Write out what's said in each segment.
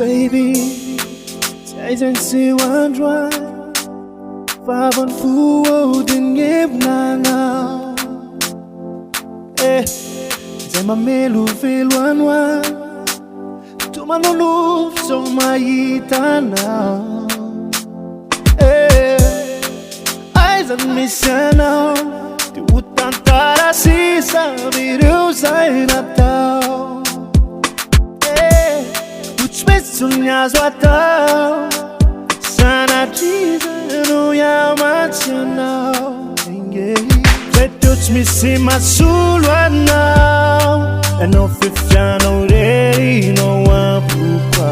Baby, Jason si wandra Favan fuo din ngebnana Zay mamelo veloanoa Tomanolo so mahitana Aizan misy anao Ty ho tantara sisa ireo zay natao Tsy maintsy ny azo atao Sanatria no iamatsy anao Zay teo tsy misy mahasolo anao Ianao fifianao rerinao ampoko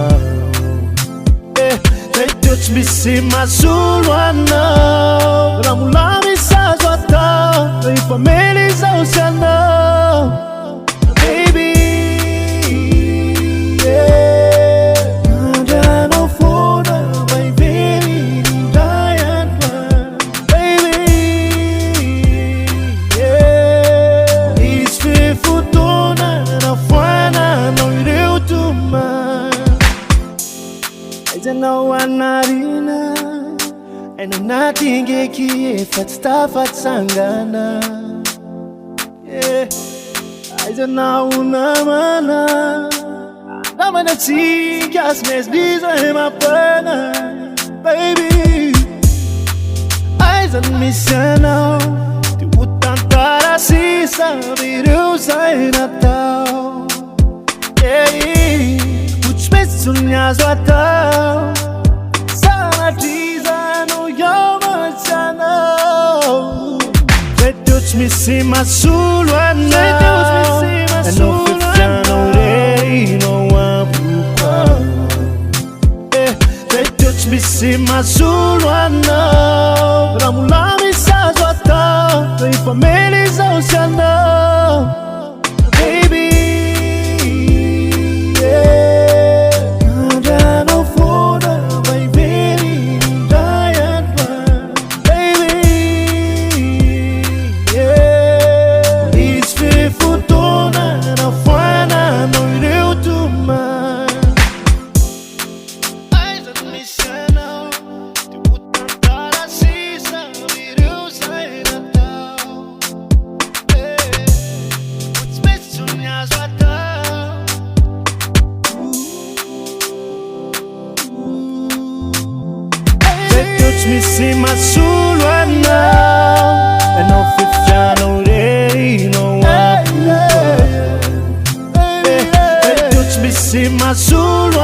Zay teo tsy misy mahasolo anao Raha mbola misy azo atao Rehefa mely izao sy anao Baby Aijanao anarina Ainao natingeki efa tsy tafatsangana Aijanao namana Namana tsika sy maintsy dizay mapana Baby Aizany misy anao Ty ho tantara sisa ireo zay natao Tsy maintsy ny azo atao Sanatria no iamatsy anao Zay teo tsy misy mahasolo anao Ianao fifianao rerinao ampoko Zay teo tsy misy mahasolo anao Raha mbola misy azo atao Rehefa mely izao sy anao Baby Tsy misy mahasolo anao Ianao fifianao rerinao ampoko Tsy misy mahasolo